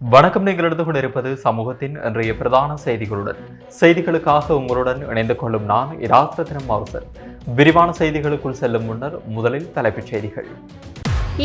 வணக்கம். நீங்கள் எடுத்துக் கொண்டிருப்பது சமூகத்தின் இன்றைய பிரதான செய்திகளுடன். செய்திகளுக்காக உங்களுடன் இணைந்து கொள்ளும் நான் இராத்ரத்தினம் அவசர். விரிவான செய்திகளுக்குள் செல்லும் முன்னர் முதலில் தலைப்புச் செய்திகள்.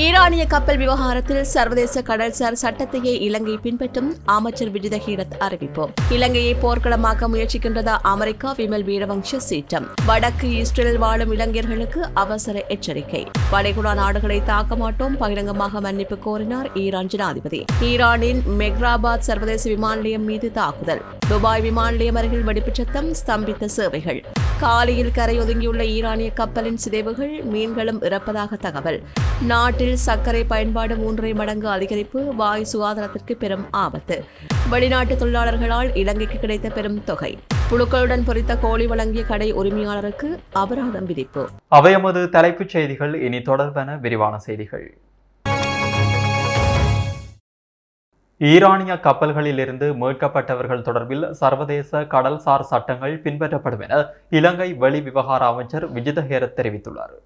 ஈரானிய கப்பல் விவகாரத்தில் சர்வதேச கடல்சார் சட்டத்தையே இலங்கை பின்பற்றும் அமைச்சர் விஜித ஹீரத் அறிவிப்பு. இலங்கையை போர்க்களமாக்க முயற்சிக்கின்றதா அமெரிக்கா? விமல் வீரவங்ச சீற்றம். வடக்கு இஸ்ரேலில் வாழும் இளைஞர்களுக்கு அவசர எச்சரிக்கை. வளைகுடா நாடுகளை தாக்க மாட்டோம், பகிரங்கமாக மன்னிப்பு கோரினார் ஈரான் ஜனாதிபதி. ஈரானின் மெக்ராபாத் சர்வதேச விமான நிலையம் மீது தாக்குதல். துபாய் விமான நிலையம் அருகில் வெடிப்புச் சத்தம், ஸ்தம்பித்த சேவைகள். காலியில் கரை ஒதுங்கியுள்ள ஈரானிய கப்பலின் சிதைவுகள், மீன்களும் இறப்பதாக தகவல். நாட்டில் சர்க்கரை பயன்பாடு 3.5 மடங்கு அதிகரிப்பு, வாயு சுகாதாரத்திற்கு பெரும் ஆபத்து. வெளிநாட்டு தொழிலாளர்களால் இலங்கைக்கு கிடைத்த பெரும் தொகை. புழுக்களுடன் பொறித்த கோழி வழங்கிய கடை உரிமையாளருக்கு அபராதம் விதிப்பு. அவையமது தலைப்புச் செய்திகள். இனி தொடர்பான விரிவான செய்திகள். ஈரானிய கப்பல்களில் இருந்து மீட்கப்பட்டவர்கள் தொடர்பில் சர்வதேச கடல்சார் சட்டங்கள் பின்பற்றப்படும் என இலங்கை வெளி விவகார அமைச்சர் விஜித ஹேரத் தெரிவித்துள்ளார்.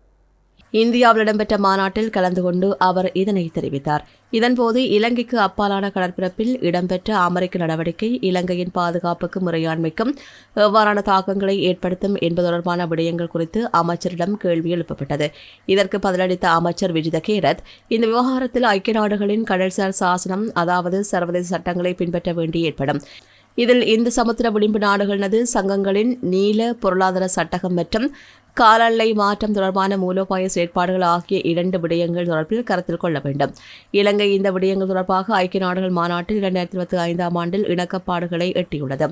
இந்தியாவில் இடம்பெற்ற மாநாட்டில் கலந்து கொண்டு அவர் இதனை தெரிவித்தார். இதன்போது இலங்கைக்கு அப்பாலான கடற்பரப்பில் இடம்பெற்ற அமெரிக்க நடவடிக்கை இலங்கையின் பாதுகாப்புக்கு முறையாண்மைக்கும் எவ்வாறான தாக்கங்களை ஏற்படுத்தும் என்பது தொடர்பான விடயங்கள் குறித்து அமைச்சரிடம் கேள்வி எழுப்பப்பட்டது. இதற்கு பதிலளித்த அமைச்சர் விஜித ஹேரத், இந்த விவகாரத்தில் ஐக்கிய நாடுகளின் கடல்சார் சாசனம், அதாவது சர்வதேச சட்டங்களை பின்பற்ற வேண்டி ஏற்படும். இதில் இந்து சமுத்திர விளிம்பு நாடுகளது சங்கங்களின் நீல பொருளாதார சட்டகம் மற்றும் காலநிலை மாற்றம் தொடர்பான மூலோபாய செயற்பாடுகள் ஆகிய 2 விடயங்கள் தொடர்பில் கருத்தில் கொள்ள வேண்டும். இலங்கை இந்த விடயங்கள் தொடர்பாக ஐக்கிய நாடுகள் மாநாட்டில் 2025 ஆண்டில் இணக்கப்பாடுகளை எட்டியுள்ளது.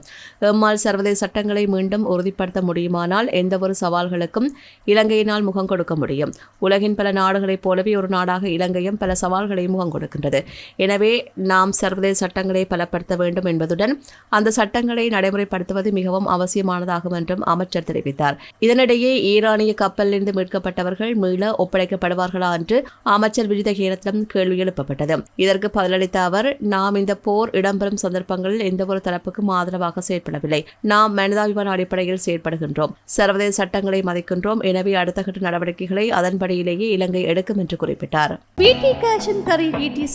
எம்மால் சர்வதேச சட்டங்களை மீண்டும் உறுதிப்படுத்த முடியுமானால் எந்தவொரு சவால்களுக்கும் இலங்கையினால் முகம் கொடுக்க முடியும். உலகின் பல நாடுகளைப் போலவே ஒரு நாடாக இலங்கையும் பல சவால்களை முகம் கொடுக்கின்றது. எனவே நாம் சர்வதேச சட்டங்களை பலப்படுத்த வேண்டும் என்பதுடன் அந்த சட்டங்களை நடைமுறைப்படுத்துவது மிகவும் அவசியமானதாகும் என்றும் அமைச்சர் தெரிவித்தார். இதனிடையே ஈரானிய கப்பலிலிருந்து மீட்கப்பட்டவர்கள் மீள ஒப்படைக்கப்படுவார்களா என்று அமைச்சர் விஜித ஹேரத்திடம் கேள்வி எழுப்பப்பட்டது. இதற்கு பதிலளித்த அவர், நாம் இந்த போர் இடம்பெறும் சந்தர்ப்பங்களில் எந்தவொரு தரப்புக்கும் ஆதரவாக செயற்படவில்லை. நாம் மனிதாபிமான அடிப்படையில் செயற்படுகின்றோம், சர்வதேச சட்டங்களை மதிக்கின்றோம். எனவே அடுத்த கட்ட நடவடிக்கைகளை அதன்படியிலேயே இலங்கை எடுக்கும் என்று குறிப்பிட்டார்.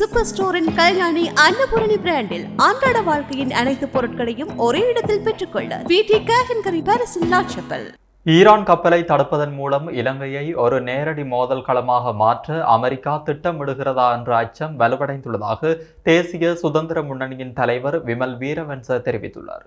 சூப்பர் ஸ்டோரின் கல்யாணி அன்னபூரணி பிராண்டில் அன்றாட வாழ்க்கையின் அனைத்து பொருட்களையும் ஒரே இடத்தில் பெற்றுக்கொள்ள ஈரான் கப்பலை தடுப்பதன் மூலம் இலங்கையை ஒரு நேரடி மோதல் களமாக மாற்ற அமெரிக்கா திட்டமிடுகிறதா என்ற அச்சம் வலுவடைந்துள்ளதாக தேசிய சுதந்திர முன்னணியின் தலைவர் விமல் வீரவன்ச தெரிவித்துள்ளார்.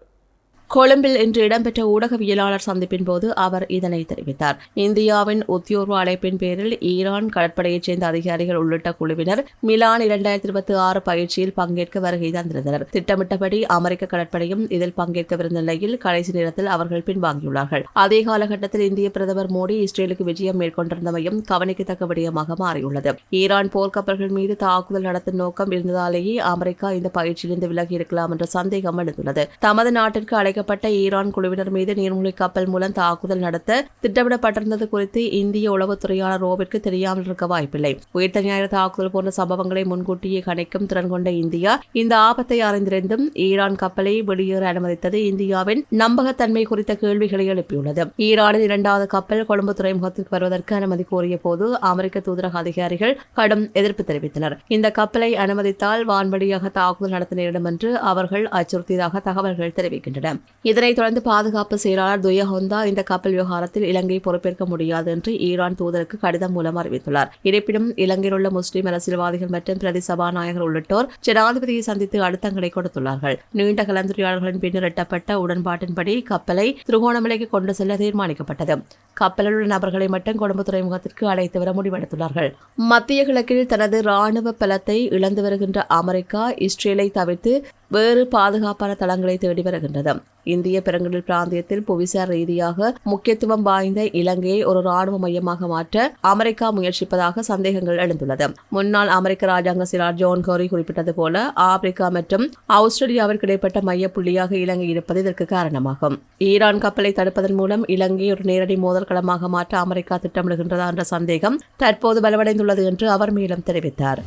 கொழும்பில் இன்று இடம்பெற்ற ஊடகவியலாளர் சந்திப்பின் போது அவர் இதனை தெரிவித்தார். இந்தியாவின் உத்தியோர்வ அழைப்பின் பேரில் ஈரான் கடற்படையைச் சேர்ந்த அதிகாரிகள் உள்ளிட்ட குழுவினர் மிலான் 2026 பயிற்சியில் பங்கேற்க வருகை தந்திருந்தனர். திட்டமிட்டபடி அமெரிக்க கடற்படையும் இதில் பங்கேற்கவிருந்த நிலையில் கடைசி நேரத்தில் அவர்கள் பின்வாங்கியுள்ளார்கள். அதே காலகட்டத்தில் இந்திய பிரதமர் மோடி இஸ்ரேலுக்கு விஜயம் மேற்கொண்டிருந்தமையும் கவனிக்கத்தக்க விடயமாக மாறியுள்ளது. ஈரான் போர்க்கப்பல்கள் மீது தாக்குதல் நடத்தும் நோக்கம் இருந்ததாலேயே அமெரிக்கா இந்த பயிற்சியிலிருந்து விலகி இருக்கலாம் என்ற சந்தேகம் எழுந்துள்ளது. தமது நாட்டிற்கு அழைக்கப்பட்ட ஈரான் குழுவினர் மீது நீர்மூழ்கி கப்பல் மூலம் தாக்குதல் நடத்த திட்டமிடப்பட்டிருந்தது குறித்து இந்திய உளவுத்துறையான ரோவிற்கு தெரியாமல் இருக்க வாய்ப்பில்லை. உயிர்த்த ஞாயிறு தாக்குதல் போன்ற சம்பவங்களை முன்கூட்டியே கணிக்கும் திறன் கொண்ட இந்தியா இந்த ஆபத்தை அறிந்திருந்தும் ஈரான் கப்பலை வெளியேற அனுமதித்தது இந்தியாவின் நம்பகத்தன்மை குறித்த கேள்விகளை எழுப்பியுள்ளது. ஈரானின் 2வது கப்பல் கொழும்பு துறைமுகத்திற்கு வருவதற்கு அனுமதி கோரிய போது அமெரிக்க தூதரக அதிகாரிகள் கடும் எதிர்ப்பு தெரிவித்தனர். இந்த கப்பலை அனுமதித்தால் வான்வழியாக தாக்குதல் நடத்த நேரிடும் என்று அவர்கள் அச்சுறுத்தியதாக தகவல்கள் தெரிவிக்கின்றன. இதனைத் தொடர்ந்து பாதுகாப்பு செயலாளர் துயஹொந்தா இந்த கப்பல் விவகாரத்தில் இலங்கை பொறுப்பேற்க முடியாது என்று ஈரான் தூதருக்கு கடிதம் மூலம் அறிவித்துள்ளார். இருப்பினும் இலங்கையில் உள்ள முஸ்லிம் அரசியல்வாதிகள் மற்றும் பிரதி சபாநாயகர் உள்ளிட்டோர் ஜனாதிபதியை சந்தித்து அழுத்தங்களை கொடுத்துள்ளார்கள். நீண்ட கலந்துரையாடல்களின் பின்னர் எட்டப்பட்ட உடன்பாட்டின்படி கப்பலை திருகோணமலைக்கு கொண்டு செல்ல தீர்மானிக்கப்பட்டது. கப்பலில் உள்ள நபர்களை மட்டும் கொழும்பு துறைமுகத்திற்கு அழைத்து வர முடிவெடுத்துள்ளார்கள். மத்திய கிழக்கில் தனது ராணுவ பலத்தை இழந்து வருகின்ற அமெரிக்கா இஸ்ரேலை தவிர்த்து வேறு பாதுகாப்பான தளங்களை தேடி வருகின்றது. இந்திய பெருங்கடல் பிராந்தியத்தில் புவிசார் ரீதியாக முக்கியத்துவம் வாய்ந்த இலங்கையை ஒரு ராணுவ மையமாக மாற்ற அமெரிக்கா முயற்சிப்பதாக சந்தேகங்கள் எழுந்துள்ளது. முன்னாள் அமெரிக்க ராஜாங்க செயலாளர் ஜோன் கோரி குறிப்பிட்டது போல ஆப்பிரிக்கா மற்றும் ஆஸ்திரேலியாவிற்கு இடைப்பட்ட மையப்புள்ளியாக இலங்கை இருப்பது இதற்கு காரணமாகும். ஈரான் கப்பலை தடுப்பதன் மூலம் இலங்கையை ஒரு நேரடி மோதல் களமாக மாற்ற அமெரிக்கா திட்டமிடுகின்றதா என்ற சந்தேகம் தற்போது பலவடைந்துள்ளது என்று அவர் மேலும் தெரிவித்தார்.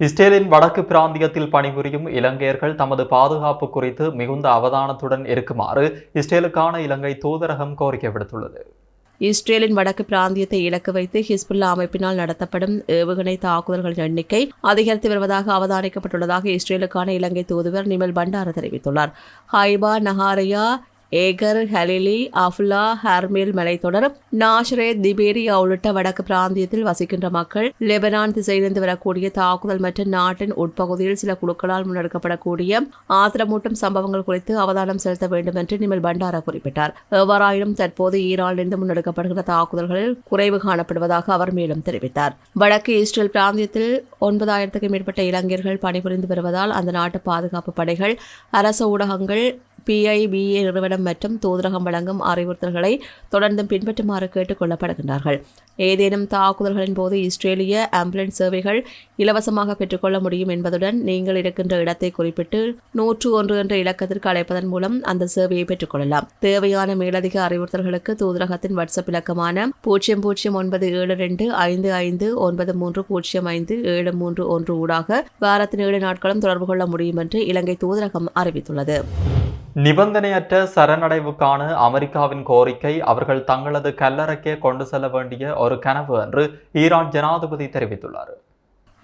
இஸ்ரேலின் வடக்கு பிராந்தியத்தில் பணிபுரியும் இலங்கையர்கள் தமது பாதுகாப்பு குறித்து மிகுந்த அவதானத்துடன் இருக்குமாறு இஸ்ரேலுக்கான இலங்கை தூதரகம் கோரிக்கை விடுத்துள்ளது. இஸ்ரேலின் வடக்கு பிராந்தியத்தை இலக்கு வைத்து ஹிஸ்புல்லா அமைப்பினால் நடத்தப்படும் ஏவுகணை தாக்குதல்களின் எண்ணிக்கை அதிகரித்து வருவதாக அவதானிக்கப்பட்டுள்ளதாக இஸ்ரேலுக்கான இலங்கை தூதுவர் நிமல் பண்டார தெரிவித்துள்ளார். ஹைபா, நஹாரியா, ஏகர், ஹலிலி, அஃப்லா, ஹர்மேல் மலைத்தொடர், நாஷ்ரேத், திபேரியா உள்ளிட்ட வடக்கு பிராந்தியத்தில் வசிக்கின்ற மக்கள் லெபனான் திசையிலிருந்து வரக்கூடிய தாக்குதல் மற்றும் நாட்டின் உட்பகுதியில் சில குழுக்களால் முன்னெடுக்கப்படக்கூடிய ஆத்திரமூட்டும் சம்பவங்கள் குறித்து அவதானம் செலுத்த வேண்டும் என்று நிமல் பண்டாரா குறிப்பிட்டார். எவ்வாறாயினும் தற்போது ஈரானிலிருந்து முன்னெடுக்கப்படுகிற தாக்குதல்களில் குறைவு காணப்படுவதாக அவர் மேலும் தெரிவித்தார். வடக்கு இஸ்ரேல் பிராந்தியத்தில் 9,000க்கும் மேற்பட்ட இளைஞர்கள் பணிபுரிந்து வருவதால் அந்த நாட்டு பாதுகாப்பு படைகள், அரச ஊடகங்கள், PIBA நிறுவனம் மற்றும் தூதரகம் வழங்கும் அறிவுறுத்தல்களை தொடர்ந்து பின்பற்றுமாறு கேட்டுக் கொள்ளப்படுகின்றார்கள். ஏதேனும் தாக்குதல்களின் போது இஸ்ரேலிய ஆம்புலன்ஸ் சேவைகள் இலவசமாக பெற்றுக்கொள்ள முடியும் என்பதுடன் நீங்கள் இருக்கின்ற இடத்தை குறிப்பிட்டு 101 என்ற இலக்கத்திற்கு அழைப்பதன் மூலம் அந்த சேவையை பெற்றுக்கொள்ளலாம். தேவையான மேலதிக அறிவுறுத்தல்களுக்கு தூதரகத்தின் வாட்ஸ்அப் இலக்கமான 0097559300573 ஊடாக வாரத்தின் 7 நாட்களும் தொடர்பு கொள்ள முடியும் என்று இலங்கை தூதரகம் அறிவித்துள்ளது. நிபந்தனையற்ற சரணடைவுக்கான அமெரிக்காவின் கோரிக்கை அவர்கள் தங்களது கல்லறைக்கே கொண்டு செல்ல வேண்டிய ஒரு கனவு என்று ஈரான் ஜனாதிபதி தெரிவித்துள்ளார்.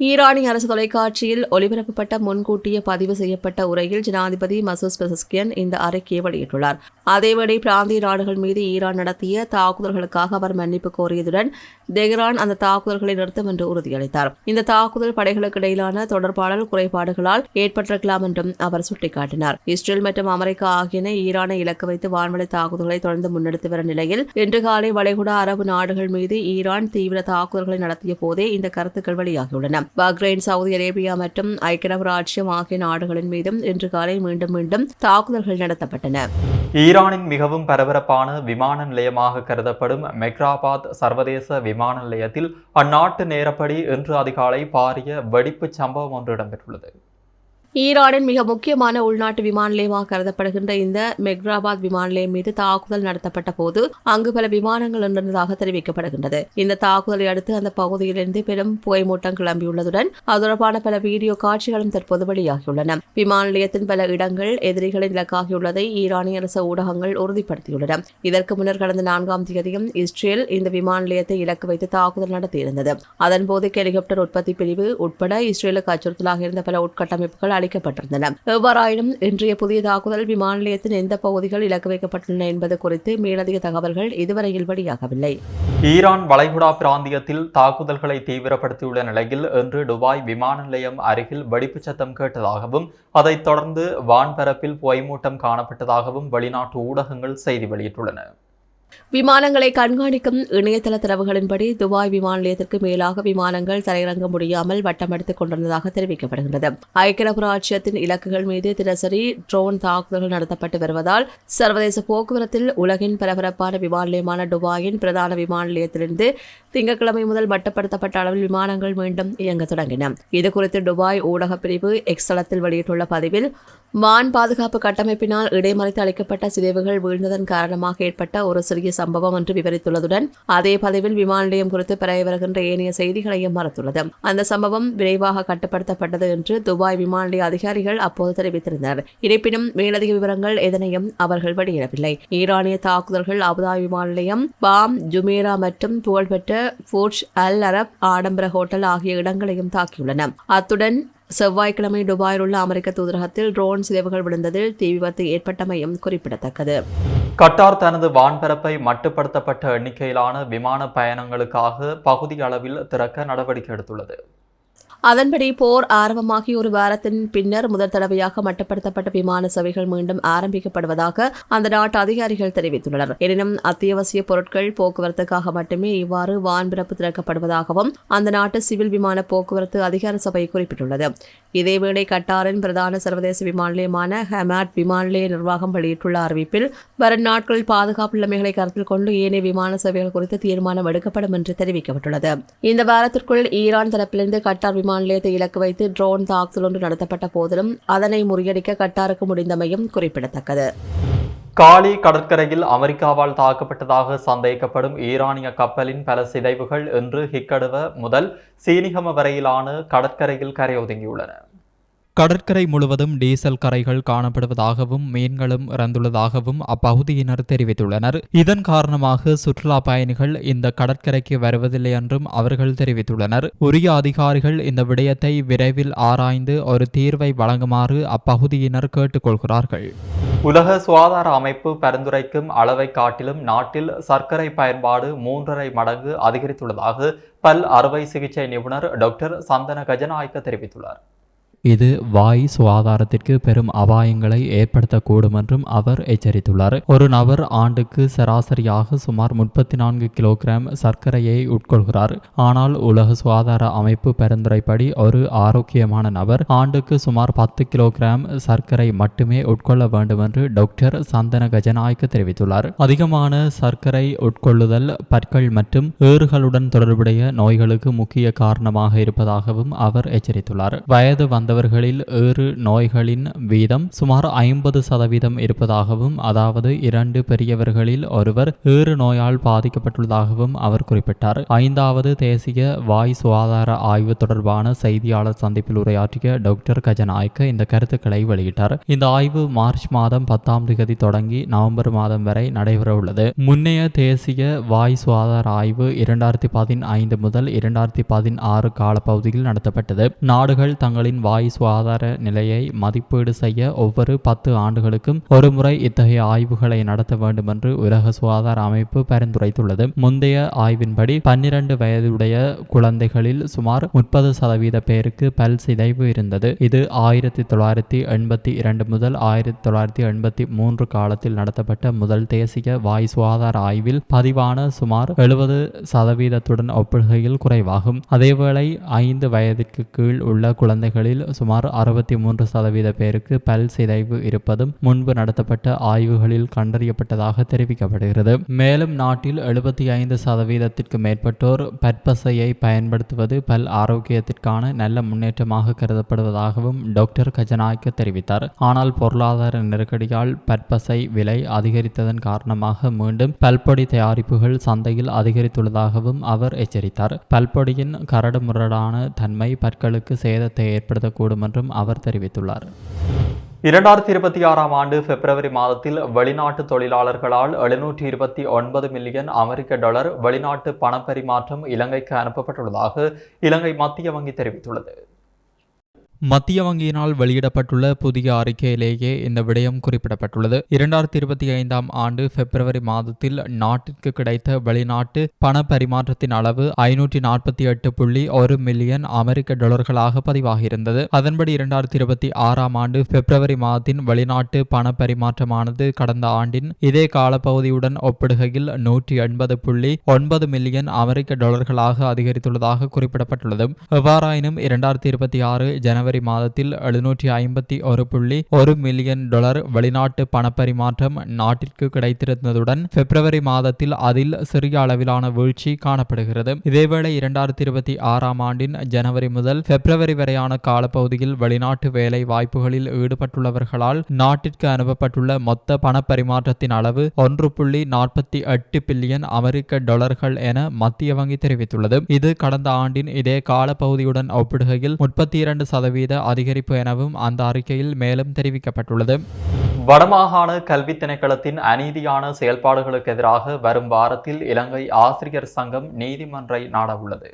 ஈரானிய அரசு தொலைக்காட்சியில் ஒளிபரப்பப்பட்ட முன்கூட்டிய பதிவு செய்யப்பட்ட உரையில் ஜனாதிபதி மசூத் பெசஸ்கியன் இந்த அறிக்கையை வெளியிட்டுள்ளார். அதேவேளை பிராந்திய நாடுகள் மீது ஈரான் நடத்திய தாக்குதல்களுக்காக அவர் மன்னிப்பு கோரியதுடன் தெஹ்ரான் அந்த தாக்குதல்களை நிறுத்தும் என்று உறுதியளித்தார். இந்த தாக்குதல் படைகளுக்கு இடையிலான தொடர்பாடல் குறைபாடுகளால் ஏற்பட்டிருக்கலாம் என்றும் அவர் சுட்டிக்காட்டினார். இஸ்ரேல் மற்றும் அமெரிக்கா ஆகியன ஈரானை இலக்கு வைத்து வான்வழி தாக்குதல்களை தொடர்ந்து முன்னெடுத்து வரும் நிலையில் இன்று காலை வளைகுடா அரபு நாடுகள் மீது ஈரான் தீவிர தாக்குதல்களை நடத்திய போதே இந்த கருத்துக்கள் வெளியாகியுள்ளன. பஹ்ரைன், சவுதி அரேபியா மற்றும் ஐக்கிய அரபு ராச்சியம் ஆகிய நாடுகளின் மீதும் இன்று காலை மீண்டும் தாக்குதல்கள் நடத்தப்பட்டன. ஈரானின் மிகவும் பரபரப்பான விமான நிலையமாக கருதப்படும் மெக்ராபாத் சர்வதேச விமான நிலையத்தில் அந்நாட்டு நேரப்படி இன்று அதிகாலை பாரிய வெடிப்பு சம்பவம் ஒன்று இடம்பெற்றுள்ளது. ஈரானின் மிக முக்கியமான உள்நாட்டு விமான நிலையமாக கருதப்படுகின்ற இந்த மெக்ராபாத் விமான நிலையம் மீது தாக்குதல் நடத்தப்பட்ட போது அங்கு பல விமானங்கள் நின்றதாக தெரிவிக்கப்படுகின்றது. இந்த தாக்குதலை அடுத்து அந்த பகுதியிலிருந்து பெரும் புகைமூட்டம் கிளம்பியுள்ளதுடன் அது தொடர்பான பல வீடியோ காட்சிகளும் தற்போது வெளியாகியுள்ளன. விமான நிலையத்தின் பல இடங்கள் எதிரிகளின் இலக்காகியுள்ளதை ஈரானிய அரசு ஊடகங்கள் உறுதிப்படுத்தியுள்ளன. இதற்கு முன்னர் கடந்த 4ஆம் தேதியும் இஸ்ரேல் இந்த விமான நிலையத்தை இலக்கு வைத்து தாக்குதல் நடத்தியிருந்தது. அதன்போது ஹெலிகாப்டர் உற்பத்தி பிரிவு உட்பட இஸ்ரேலுக்கு அச்சுறுத்தலாக இருந்த பல உட்கட்டமைப்புகள் அளிக்கப்பட்டிருந்தன. எவ்வாறாயினும் இன்றைய புதிய தாக்குதல் விமான நிலையத்தின் எந்த பகுதிகள் இலக்கு வைக்கப்பட்டுள்ளன என்பது குறித்து மேலதிக தகவல்கள் இதுவரையில் வெளியாகவில்லை. ஈரான் வளைகுடா பிராந்தியத்தில் தாக்குதல்களை தீவிரப்படுத்தியுள்ள நிலையில் இன்று துபாய் விமான நிலையம் அருகில் வெடிப்பு சத்தம் கேட்டதாகவும் அதைத் தொடர்ந்து வான்பரப்பில் புகைமூட்டம் காணப்பட்டதாகவும் வெளிநாட்டு ஊடகங்கள் செய்தி வெளியிட்டுள்ளன. விமானங்களை கண்காணிக்கும் இணையதள தரவுகளின்படி துபாய் விமான நிலையத்திற்கு மேலாக விமானங்கள் தரையிறங்க முடியாமல் வட்டமடித்துக் கொண்டிருந்ததாக தெரிவிக்கப்படுகிறது. ஐக்கிய அரபு ராச்சியத்தின் இலக்குகள் மீது தினசரி ட்ரோன் தாக்குதல்கள் நடத்தப்பட்டு வருவதால் சர்வதேச போக்குவரத்தில் உலகின் பரபரப்பான விமான நிலையமான துபாயின் பிரதான விமான நிலையத்திலிருந்து திங்கட்கிழமை முதல் மட்டுப்படுத்தப்பட்ட அளவில் விமானங்கள் மீண்டும் இயங்க தொடங்கின. இதுகுறித்து துபாய் ஊடகப் பிரிவு எக்ஸ் தளத்தில் வெளியிட்டுள்ள பதிவில் வான் பாதுகாப்பு கட்டமைப்பினால் இடைமறித்து அளிக்கப்பட்ட சிதைவுகள் வீழ்ந்ததன் காரணமாக ஏற்பட்ட ஒரு சிறிய சம்பவம் என்று விவரித்துள்ளதுடன் அதே பதிவில் விமான நிலையம் குறித்து பரவி வருகின்ற ஏனைய செய்திகளையும் மறுத்துள்ளது. அந்த சம்பவம் விரைவாக கட்டுப்படுத்தப்பட்டது என்று துபாய் விமான நிலைய அதிகாரிகள் அப்போது தெரிவித்திருந்தனர். இருப்பினும் மேலதிக விவரங்கள் எதனையும் அவர்கள் வெளியிடவில்லை. ஈரானிய தாக்குதல்கள் அபுதாபி விமான நிலையம், பாம், ஜுமேரா மற்றும் புகழ்பெற்ற ஃபுர்ஜ் அல் அரப் ஆடம்பர ஹோட்டல் ஆகிய இடங்களையும் தாக்கியுள்ளன. அத்துடன் செவ்வாய்க்கிழமை துபாயில் உள்ள அமெரிக்க தூதரகத்தில் ட்ரோன் சிதைவுகள் விழுந்ததில் தீ விபத்து ஏற்பட்டமையும் குறிப்பிடத்தக்கது. கட்டார் தனது வான்பரப்பை மட்டுப்படுத்தப்பட்ட எண்ணிக்கையிலான விமான பயணங்களுக்காக பகுதி அளவில் திறக்க நடவடிக்கை எடுத்துள்ளது. அதன்படி போர் ஆரம்பமாகி ஒரு வாரத்தின் பின்னர் முதல் தடவையாக மட்டுப்படுத்தப்பட்ட விமான சேவைகள் மீண்டும் ஆரம்பிக்கப்படுவதாக அந்த நாட்டு அதிகாரிகள் தெரிவித்துள்ளனர். எனினும் அத்தியாவசிய பொருட்கள் போக்குவரத்துக்காக மட்டுமே இவ்வாறு வான்பரப்பு திறக்கப்படுவதாகவும் அந்த நாட்டு சிவில் விமான போக்குவரத்து அதிகார சபை குறிப்பிட்டுள்ளது. இதேவேளை கட்டாரின் பிரதான சர்வதேச விமான நிலையமான ஹமாட் விமான நிலைய நிர்வாகம் வெளியிட்டுள்ள அறிவிப்பில் வரும் நாட்களில் பாதுகாப்பு நிலைமைகளை கருத்தில் கொண்டு ஏனைய விமான சேவைகள் குறித்து தீர்மானம் எடுக்கப்படும் என்று தெரிவிக்கப்பட்டுள்ளது. இந்த வாரத்திற்குள் ஈரான் தரப்பிலிருந்து கட்டார் விமான நிலையத்தை இலக்கு வைத்து ட்ரோன் தாக்குதல் ஒன்று நடத்தப்பட்ட போதிலும் அதனை முறியடிக்க கட்டாருக்கு முடிந்தமையும் குறிப்பிடத்தக்கது. காலி கடற்கரையில் அமெரிக்காவால் தாக்கப்பட்டதாக சந்தேகிக்கப்படும் ஈரானிய கப்பலின் பல சிதைவுகள் இன்று ஹிக்கடுவ முதல் சீனிகம வரையிலான கடற்கரையில் கரையொதுங்கியுள்ளன. கடற்கரை முழுவதும் டீசல் கரைகள் காணப்படுவதாகவும் மீன்களும் இறந்துள்ளதாகவும் அப்பகுதியினர் தெரிவித்துள்ளனர். இதன் காரணமாக சுற்றுலா பயணிகள் இந்த கடற்கரைக்கு வருவதில்லை என்றும் அவர்கள் தெரிவித்துள்ளனர். உரிய அதிகாரிகள் இந்த விடயத்தை விரைவில் ஆராய்ந்து ஒரு தீர்வை வழங்குமாறு அப்பகுதியினர் கேட்டுக்கொள்கிறார்கள். உலக சுகாதார அமைப்பு பரிந்துரைக்கும் அளவை காட்டிலும் நாட்டில் சர்க்கரை பயன்பாடு 3.5 மடங்கு அதிகரித்துள்ளதாக பல் அறுவை சிகிச்சை நிபுணர் டாக்டர் சந்தன கஜநாயக்க தெரிவித்துள்ளார். இது வாய் சுகாதாரத்திற்கு பெரும் அபாயங்களை ஏற்படுத்தக்கூடும் என்றும் அவர் எச்சரித்துள்ளார். ஒரு நபர் ஆண்டுக்கு சராசரியாக சுமார் 34 கிலோகிராம் சர்க்கரையை உட்கொள்கிறார். ஆனால் உலக சுகாதார அமைப்பு பரிந்துரைப்படி ஒரு ஆரோக்கியமான நபர் ஆண்டுக்கு சுமார் 10 கிலோகிராம் சர்க்கரை மட்டுமே உட்கொள்ள வேண்டும் என்று டாக்டர் சந்தன கஜநாயக்க தெரிவித்துள்ளார். அதிகமான சர்க்கரை உட்கொள்ளுதல் பற்கள் மற்றும் ஏறுகளுடன் தொடர்புடைய நோய்களுக்கு முக்கிய காரணமாக இருப்பதாகவும் அவர் எச்சரித்துள்ளார். வயது வந்தவர்களில் ஏறு நோய்களின் வீதம் சுமார் 50% இருப்பதாகவும், அதாவது 2 பெரியவர்களில் ஒருவர் ஏறு நோயால் பாதிக்கப்பட்டுள்ளதாகவும் அவர் குறிப்பிட்டார். 5வது தேசிய வாய் சுகாதார ஆய்வு தொடர்பான செய்தியாளர் சந்திப்பில் உரையாற்றிய டாக்டர் கஜநாயக்க இந்த கருத்துக்களை வெளியிட்டார். இந்த ஆய்வு மார்ச் மாதம் 10ஆம் தேதி தொடங்கி நவம்பர் மாதம் வரை நடைபெற உள்ளது. முன்னைய தேசிய வாய் சுகாதார ஆய்வு 2015 முதல் 2016 காலப்பகுதியில் நடத்தப்பட்டது. நாடுகள் தங்களின் வாய் சுகாதார நிலையை மதிப்பீடு செய்ய ஒவ்வொரு 10 ஆண்டுகளுக்கும் ஒரு முறை இத்தகைய ஆய்வுகளை நடத்த வேண்டும் என்று உலக சுகாதார அமைப்பு பரிந்துரைத்துள்ளது. முந்தைய ஆய்வின்படி 12 வயதுடைய குழந்தைகளில் சுமார் 30% பேருக்கு பல் சிதைவு இருந்தது. இது 1982 முதல் 1983 காலத்தில் நடத்தப்பட்ட முதல் தேசிய வாய் சுகாதார ஆய்வில் பதிவான சுமார் 70% ஒப்பிடுகையில் குறைவாகும். அதேவேளை 5 வயதிற்கு கீழ் உள்ள குழந்தைகளில் சுமார் 63% பேருக்கு பல் சிதைவு இருப்பதும் முன்பு நடத்தப்பட்ட ஆய்வுகளில் கண்டறியப்பட்டதாக தெரிவிக்கப்படுகிறது. மேலும் நாட்டில் 75% மேற்பட்டோர் பற்பசையை பயன்படுத்துவது பல் ஆரோக்கியத்திற்கான நல்ல முன்னேற்றமாக கருதப்படுவதாகவும் டாக்டர் கஜநாயக்க தெரிவித்தார். ஆனால் பொருளாதார நெருக்கடியால் பற்பசை விலை அதிகரித்ததன் காரணமாக மீண்டும் பல்பொடி தயாரிப்புகள் சந்தையில் அதிகரித்துள்ளதாகவும் அவர் எச்சரித்தார். பல்பொடியின் கரடு முரடான தன்மை பற்களுக்கு சேதத்தை ஏற்படுத்தக்கூடும் என்றும் அவர் தெரிவித்துள்ளார். 2026ஆம் ஆண்டு பிப்ரவரி மாதத்தில் வெளிநாட்டு தொழிலாளர்களால் 729 மில்லியன் அமெரிக்க டாலர் வெளிநாட்டு பணப்பரிமாற்றம் இலங்கைக்கு அனுப்பப்பட்டுள்ளதாக இலங்கை மத்திய வங்கி தெரிவித்துள்ளது. மத்திய வங்கியினால் வெளியிடப்பட்டுள்ள புதிய அறிக்கையிலேயே இந்த விடயம் குறிப்பிடப்பட்டுள்ளது. 2025ஆம் ஆண்டு பிப்ரவரி மாதத்தில் நாட்டிற்கு கிடைத்த வெளிநாட்டு பண பரிமாற்றத்தின் அளவு 548.1 மில்லியன் அமெரிக்க டாலர்களாக பதிவாகியிருந்தது. அதன்படி 2026ஆம் ஆண்டு பிப்ரவரி மாதத்தின் வெளிநாட்டு பண பரிமாற்றமானது கடந்த ஆண்டின் இதே காலப்பகுதியுடன் ஒப்பிடுகையில் 180.9 மில்லியன் அமெரிக்க டாலர்களாக அதிகரித்துள்ளதாக குறிப்பிடப்பட்டுள்ளது. எவ்வாறாயினும் 2026 ஜனவரி மாதத்தில் 751.1 மில்லியன் டாலர் வெளிநாட்டு பணப்பரிமாற்றம் நாட்டிற்கு கிடைத்திருந்ததுடன் பிப்ரவரி மாதத்தில் அதில் சிறிய அளவிலான வீழ்ச்சி காணப்படுகிறது. இதேவேளை 2026ஆம் ஆண்டின் ஜனவரி முதல் பிப்ரவரி வரையான காலப்பகுதியில் வெளிநாட்டு வேலை வாய்ப்புகளில் ஈடுபட்டுள்ளவர்களால் நாட்டிற்கு அனுப்பப்பட்டுள்ள மொத்த பணப்பரிமாற்றத்தின் அளவு 1.48 பில்லியன் அமெரிக்க டாலர்கள் என மத்திய வங்கி தெரிவித்துள்ளது. இது கடந்த ஆண்டின் இதே காலப்பகுதியுடன் ஒப்பிடுகையில் 32% அதிகரிப்பு எனவும் அந்த அறிக்கையில் மேலும் தெரிவிக்கப்பட்டுள்ளது. வடமாகாண கல்வி திணைக்களத்தின் அநீதியான செயல்பாடுகளுக்கு எதிராக வரும் வாரத்தில் இலங்கை ஆசிரியர் சங்கம் நீதிமன்றை நாட உள்ளது.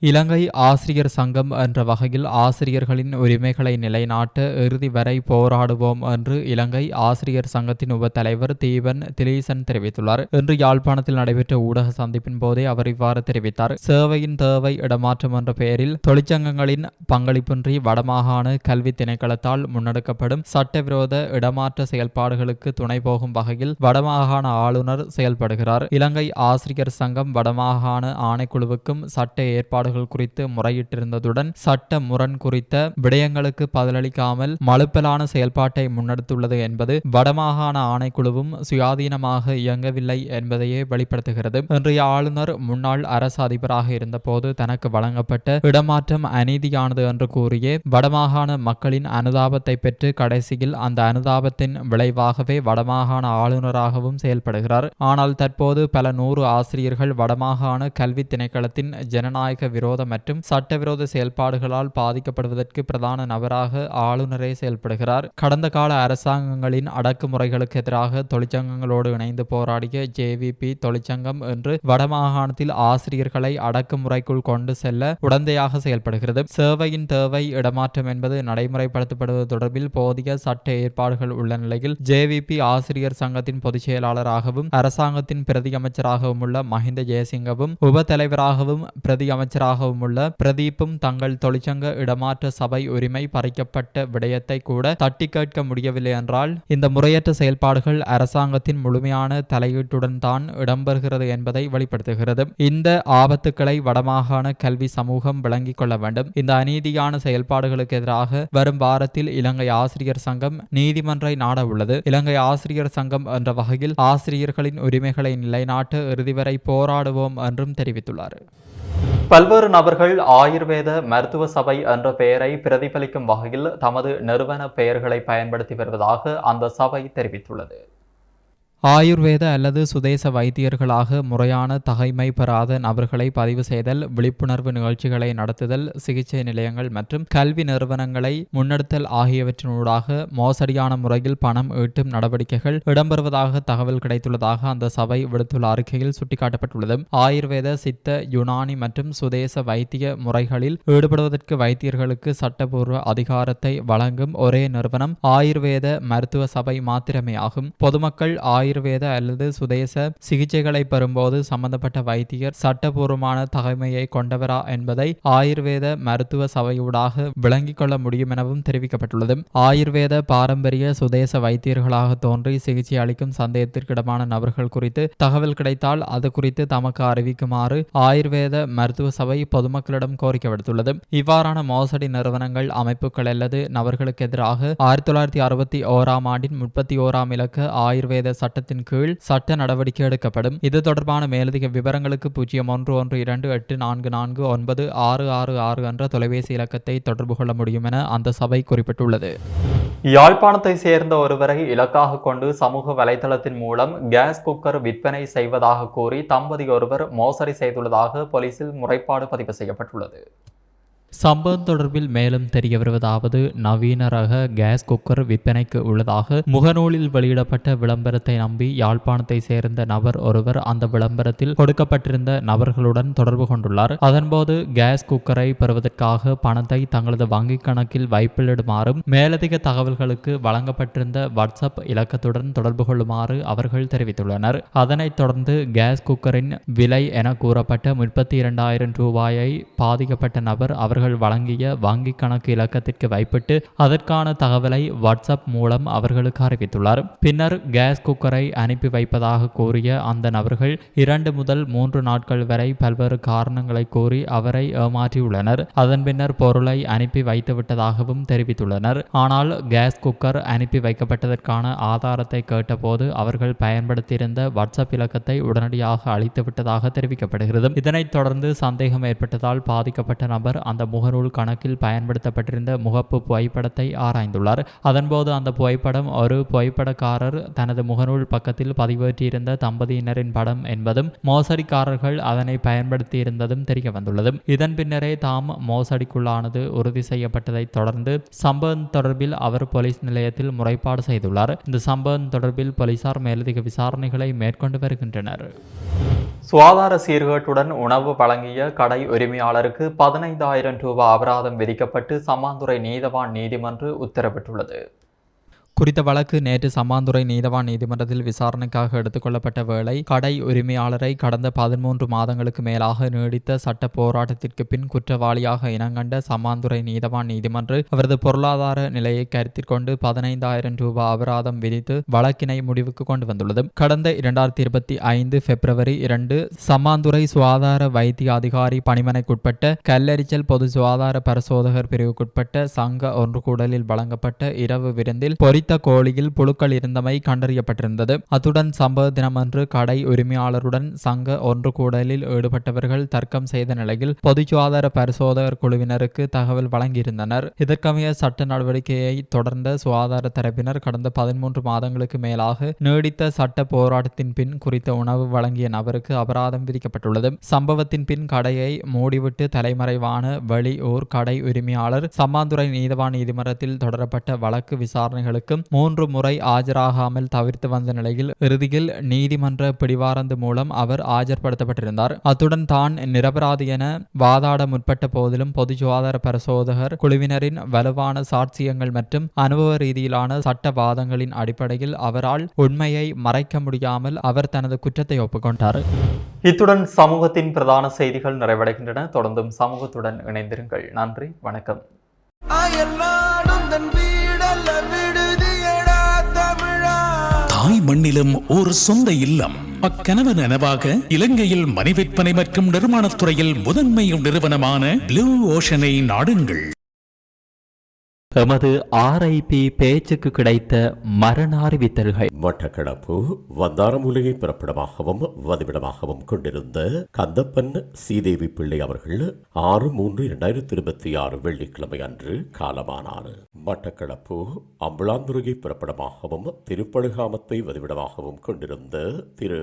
இலங்கை ஆசிரியர் சங்கம் என்ற வகையில் ஆசிரியர்களின் உரிமைகளை நிலைநாட்ட இறுதி வரை போராடுவோம் என்று இலங்கை ஆசிரியர் சங்கத்தின் உப தலைவர் தீபன் திலீசன் தெரிவித்துள்ளார். இன்று யாழ்ப்பாணத்தில் நடைபெற்ற ஊடக சந்திப்பின் போதே அவர் இவ்வாறு தெரிவித்தார். சேவையின் தேவை இடமாற்றம் என்ற பெயரில் தொழிற்சங்கங்களின் பங்களிப்பின்றி வடமாகாண கல்வி திணைக்களத்தால் முன்னெடுக்கப்படும் சட்டவிரோத இடமாற்ற செயல்பாடுகளுக்கு துணை போகும் வகையில் வடமாகாண ஆளுநர் செயல்படுகிறார். இலங்கை ஆசிரியர் சங்கம் வடமாகாண ஆணைக்குழுவுக்கும் சட்ட ஏற்பாடு குறித்து முறையிட்டிருந்ததுடன் சட்ட முரண் குறித்த விடயங்களுக்கு பதிலளிக்காமல் மழுப்பலான செயல்பாட்டை முன்னெடுத்துள்ளது என்பது வடமாகாண ஆணைக்குழுவும் சுயாதீனமாக இயங்கவில்லை என்பதையே வெளிப்படுத்துகிறது. இன்றைய ஆளுநர் முன்னாள் அரசு அதிபராக இருந்தபோது தனக்கு வழங்கப்பட்ட இடமாற்றம் அநீதியானது என்று கூறியே வடமாகாண மக்களின் அனுதாபத்தை பெற்று கடைசியில் அந்த அனுதாபத்தின் விளைவாகவே வடமாகாண ஆளுநராகவும் செயல்படுகிறார். ஆனால் தற்போது பல 100 ஆசிரியர்கள் வடமாகாண கல்வி திணைக்களத்தின் ஜனநாயக விரோத மற்றும் சட்டவிரோத செயல்பாடுகளால் பாதிக்கப்படுவதற்கு பிரதான நபராக ஆளுநரே செயல்படுகிறார். கடந்த கால அரசாங்கங்களின் அடக்குமுறைகளுக்கு எதிராக தொழிற்சங்கங்களோடு இணைந்து போராடிய JVP தொழிற்சங்கம் என்று வடமாகாணத்தில் ஆசிரியர்களை அடக்குமுறைக்குள் கொண்டு செல்ல உடந்தையாக செயல்படுகிறது. சேவையின் தேவை இடமாற்றம் என்பது நடைமுறைப்படுத்தப்படுவது தொடர்பில் போதிய சட்ட ஏற்பாடுகள் உள்ள நிலையில் JVP ஆசிரியர் சங்கத்தின் பொதுச் செயலாளராகவும் அரசாங்கத்தின் பிரதி அமைச்சராகவும் உள்ள மஹிந்த ஜெயசிங்கவும் உப தலைவராகவும் பிரதி அமைச்சராகவும் உள்ள பிரதீப்பும் தங்கள் தொழிற்சங்க இடமாற்ற சபை உரிமை பறிக்கப்பட்ட விடயத்தை கூட தட்டி கேட்க முடியவில்லை என்றால் இந்த முறையற்ற செயல்பாடுகள் அரசாங்கத்தின் முழுமையான தலையீட்டுடன் தான் இடம்பெறுகிறது என்பதை வெளிப்படுத்துகிறது. இந்த ஆபத்துக்களை வடமாகாண கல்வி சமூகம் விளங்கிக் கொள்ள வேண்டும். இந்த அநீதியான செயல்பாடுகளுக்கு எதிராக வரும் வாரத்தில் இலங்கை ஆசிரியர் சங்கம் நீதிமன்றை நாட உள்ளது. இலங்கை ஆசிரியர் சங்கம் என்ற வகையில் ஆசிரியர்களின் உரிமைகளை நிலைநாட்ட இறுதி வரை போராடுவோம் என்றும் தெரிவித்துள்ளார். பல்வேறு நபர்கள் ஆயுர்வேத மருத்துவ சபை என்ற பெயரை பிரதிபலிக்கும் வகையில் தமது நிறுவன பெயர்களை பயன்படுத்தி வருவதாக அந்த சபை தெரிவித்துள்ளது. ஆயுர்வேத அல்லது சுதேச வைத்தியர்களாக முறையான தகைமை பெறாத நபர்களை பதிவு செய்தல், விழிப்புணர்வு நிகழ்ச்சிகளை நடத்துதல், சிகிச்சை நிலையங்கள் மற்றும் கல்வி நிறுவனங்களை முன்னெடுத்தல் ஆகியவற்றினூடாக மோசடியான முறையில் பணம் ஈட்டும் நடவடிக்கைகள் இடம்பெறுவதாக தகவல் கிடைத்துள்ளதாக அந்த சபை விடுத்துள்ள அறிக்கையில் சுட்டிக்காட்டப்பட்டுள்ளது. ஆயுர்வேத, சித்த, யுனானி மற்றும் சுதேச வைத்திய முறைகளில் ஈடுபடுவதற்கு வைத்தியர்களுக்கு சட்டபூர்வ அதிகாரத்தை வழங்கும் ஒரே நிறுவனம் ஆயுர்வேத மருத்துவ சபை மாத்திரமே ஆகும். பொதுமக்கள் ஆயுர்வேத அல்லது சுதேச சிகிச்சைகளை பெறும்போது சம்பந்தப்பட்ட வைத்தியர் சட்டபூர்வமான தகைமையை கொண்டவரா என்பதை ஆயுர்வேத மருத்துவ சபையூடாக விளங்கிக் கொள்ள முடியும் எனவும் தெரிவிக்கப்பட்டுள்ளது. ஆயுர்வேத பாரம்பரிய சுதேச வைத்தியர்களாக தோன்றி சிகிச்சை அளிக்கும் சந்தேகத்திற்கிடமான நபர்கள் குறித்து தகவல் கிடைத்தால் அது குறித்து தமக்கு அறிவிக்குமாறு ஆயுர்வேத மருத்துவ சபை பொதுமக்களிடம் கோரிக்கை விடுத்துள்ளது. இவ்வாறான மோசடி நிறுவனங்கள், அமைப்புகள் அல்லது நபர்களுக்கு எதிராக 1961 ஆண்டின் 31 இலக்க ஆயுர்வேத சட்டத்தின் கீழ் சட்ட நடவடிக்கை எடுக்கப்படும். இது தொடர்பான மேலதிக விவரங்களுக்கு 011284496666 என்ற தொலைபேசி இலக்கத்தை தொடர்பு கொள்ள முடியும் என அந்த சபை குறிப்பிட்டுள்ளது. யாழ்ப்பாணத்தை சேர்ந்த ஒருவரை இலக்காக கொண்டு சமூக வலைதளத்தின் மூலம் கேஸ் குக்கர் விற்பனை செய்வதாக கூறி தம்பதி ஒருவர் மோசடி செய்துள்ளதாக போலீசில் முறைப்பாடு பதிவு செய்யப்பட்டுள்ளது. சம்பவம் தொடர்பில் மேலும் தெரிய வருவதாவது, நவீன ரக கேஸ் குக்கர் விற்பனைக்கு உள்ளதாக முகநூலில் வெளியிடப்பட்ட விளம்பரத்தை நம்பி யாழ்ப்பாணத்தை சேர்ந்த நபர் ஒருவர் அந்த விளம்பரத்தில் கொடுக்கப்பட்டிருந்த நபர்களுடன் தொடர்பு கொண்டுள்ளார். அதன்போது கேஸ் குக்கரை பெறுவதற்காக பணத்தை தங்களது வங்கிக் கணக்கில் வைப்பிலிடுமாறும் மேலதிக தகவல்களுக்கு வழங்கப்பட்டிருந்த வாட்ஸ்அப் இலக்கத்துடன் தொடர்பு கொள்ளுமாறு அவர்கள் தெரிவித்துள்ளனர். அதனைத் தொடர்ந்து கேஸ் குக்கரின் விலை என கூறப்பட்ட 32,000 ரூபாயை பாதிக்கப்பட்ட நபர் அவர்கள் வழங்கிய வங்கி கணக்கு இலக்கத்திற்கு வைப்பிட்டு அதற்கான தகவலை வாட்ஸ்அப் மூலம் அவர்களுக்கு அறிவித்துள்ளார். பின்னர் கேஸ் குக்கரை அனுப்பி வைப்பதாக கூறிய அந்த நபர்கள் 2 முதல் 3 நாட்கள் வரை பல்வேறு காரணங்களை கூறி அவரை ஏமாற்றியுள்ளனர். அதன் பின்னர் பொருளை அனுப்பி வைத்து விட்டதாகவும் தெரிவித்துள்ளனர். ஆனால் கேஸ் குக்கர் அனுப்பி வைக்கப்பட்டதற்கான ஆதாரத்தை கேட்டபோது அவர்கள் பயன்படுத்தியிருந்த வாட்ஸ்அப் இலக்கத்தை உடனடியாக அழித்து விட்டதாக தெரிவிக்கப்படுகிறது. இதனைத் தொடர்ந்து சந்தேகம் ஏற்பட்டதால் பாதிக்கப்பட்ட நபர் அந்த முகநூல் கணக்கில் பயன்படுத்தப்பட்டிருந்த முகப்பு புகைப்படத்தை ஆராய்ந்துள்ளார். அதன்போது அந்த புகைப்படம் ஒரு புகைப்படக்காரர் தனது முகநூல் பக்கத்தில் பதிவேற்றியிருந்த தம்பதியினரின் படம் என்பதும் மோசடிக்காரர்கள் அதனை பயன்படுத்தியிருந்ததும் தெரிய வந்துள்ளது. இதன் பின்னரே தாம் மோசடிக்குள்ளானது உறுதி செய்யப்பட்டதை தொடர்ந்து சம்பவம் தொடர்பில் அவர் போலீஸ் நிலையத்தில் முறைப்பாடு செய்துள்ளார். இந்த சம்பவம் தொடர்பில் போலீசார் மேலதிக விசாரணைகளை மேற்கொண்டு வருகின்றனர். சுகாதார சீர்கேட்டுடன் உணவு வழங்கிய கடை உரிமையாளருக்கு 15,000 ரூபாய் அபராதம் விதிக்கப்பட்டு சம்மாந்துறை நீதவான் நீதிமன்றம் உத்தரவிட்டுள்ளது. குறித்த வழக்கு நேற்று சம்மாந்துறை நீதவான் நீதிமன்றத்தில் விசாரணைக்காக எடுத்துக்கொள்ளப்பட்ட வேளை கடை உரிமையாளரை கடந்த 13 மாதங்களுக்கு மேலாக நீடித்த சட்ட போராட்டத்திற்கு பின் குற்றவாளியாக இனங்கண்ட சம்மாந்துறை நீதவான் நீதிமன்றம் அவரது பொருளாதார நிலையை கருத்தில் கொண்டு 15,000 ரூபாய் அபராதம் விதித்து வழக்கினை முடிவுக்கு கொண்டு வந்துள்ளது. கடந்த 2025 பிப்ரவரி 2 சம்மாந்துறை சுகாதார வைத்திய அதிகாரி பணிமனைக்குட்பட்ட கல்லரிச்சல் பொது சுகாதார பரிசோதகர் பிரிவுக்குட்பட்ட சங்க ஒன்று கூடலில் வழங்கப்பட்ட இரவு விருந்தில் பொறித்த குறித்த கோழியில் புழுக்கள் இருந்தமை கண்டறியப்பட்டிருந்தது. அத்துடன் சம்பவ தினமன்று கடை உரிமையாளருடன் சங்க ஒன்று கூடலில் ஈடுபட்டவர்கள் தர்க்கம் செய்த நிலையில் பொது சுகாதார பரிசோதகர் குழுவினருக்கு தகவல் வழங்கியிருந்தனர். இதற்கமைய சட்ட நடவடிக்கையை தொடர்ந்த சுகாதார தரப்பினர் கடந்த 13 மாதங்களுக்கு மேலாக நீடித்த சட்ட போராட்டத்தின் பின் குறித்த உணவு வழங்கிய நபருக்கு அபராதம் விதிக்கப்பட்டுள்ளது. சம்பவத்தின் பின் கடையை மூடிவிட்டு தலைமறைவான வெளியூர் கடை உரிமையாளர் சம்மாந்துறை நீதவான் நீதிமன்றத்தில் தொடரப்பட்ட வழக்கு விசாரணைகளுக்கு 3 முறை ஆஜராகாமல் தவிர்த்து வந்த நிலையில் இறுதியில் நீதிமன்ற பிடிவாரந்து மூலம் அவர் ஆஜர்படுத்தப்பட்டிருந்தார். அத்துடன் தான் நிரபராதி என வாதாட முற்பட்ட போதிலும் பொது சுகாதார பரிசோதகர் குழுவினரின் வலுவான சாட்சியங்கள் மற்றும் அனுபவ ரீதியிலான சட்ட வாதங்களின் அடிப்படையில் அவரால் உண்மையை மறைக்க முடியாமல் அவர் தனது குற்றத்தை ஒப்புக்கொண்டார். இத்துடன் சமூகத்தின் பிரதான செய்திகள் நிறைவடைகின்றன. தொடர்ந்தும் சமூகத்துடன் இணைந்திருங்கள். நன்றி, வணக்கம். தாய் மண்ணிலும் ஒரு சொந்த இல்லம். அக்கனவு நனவாக இலங்கையில் மனை விற்பனை மற்றும் நிர்மாணத்துறையில் முதன்மை நிறுவனமான ப்ளூ ஓஷனை நாடுங்கள். எமது RIP பேச்சுக்கு கிடைத்த மரண அறிவித்தல்கள். மட்டக்களப்பு வந்தாரமூலையை பிறப்பிடமாகவும் வதிவிடமாகவும் கொண்டிருந்த கந்தப்பன் சீதேவி பிள்ளை அவர்கள் 6/3/2026 வெள்ளிக்கிழமை அன்று காலமானார். மட்டக்களப்பு அம்புலாந்துறையை பிறப்பிடமாகவும் திருப்பழுகாமத்தை வதிவிடமாகவும் கொண்டிருந்த திரு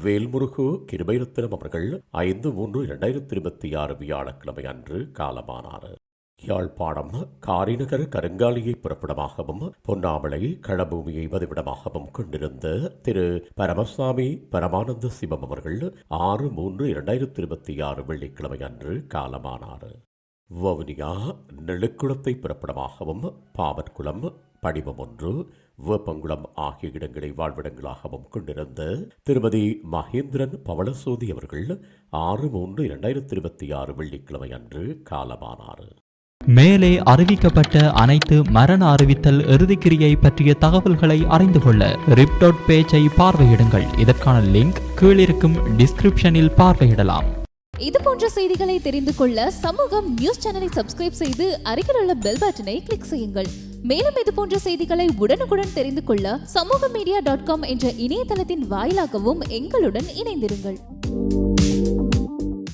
வேல்முருகு கிருபைரத்தினம் அவர்கள் 5/3/2026 வியாழக்கிழமை அன்று காலமானார். யாழ்ப்பாணம் காரிநகர் கருங்காலியை பிறப்பிடமாகவும் பொன்னாமலை களபூமியை வதிவிடமாகவும் கொண்டிருந்த திரு பரமசாமி பரமானந்த சிவம் அவர்கள் 6/3/2026 வெள்ளிக்கிழமை அன்று காலமானார். வவுனியா நெழுக்குளத்தை பிறப்பிடமாகவும் பாவற்குளம் படிவம் 1 வேப்பங்குளம் ஆகிய இடங்களை வாழ்விடங்களாகவும் கொண்டிருந்த திருமதி மகேந்திரன் பவளசோதி அவர்கள் 6/3/2026 வெள்ளிக்கிழமை அன்று காலமானார். மேலே அறிவிக்கப்பட்ட அனைத்து மரண அறிவித்தல் இறுதிக்கிரியை பற்றிய தகவல்களை அறிந்து கொள்ள ரிப் பேஜை பார்வையிடுங்கள். இதற்கான லிங்க் கீழிருக்கும் டிஸ்கிரிப்ஷனில் பார்வையிடலாம். இது போன்ற செய்திகளை தெரிந்து கொள்ள சமூகம் நியூஸ் சேனலை சப்ஸ்கிரைப் செய்து அருகில் உள்ள பெல் பட்டனை கிளிக் செய்யுங்கள். மேலும் இது போன்ற செய்திகளை உடனுக்குடன் தெரிந்து கொள்ள சமூகமீடியா.com என்ற இணையதளத்தின் வாயிலாகவும் எங்களுடன் இணைந்திருங்கள்.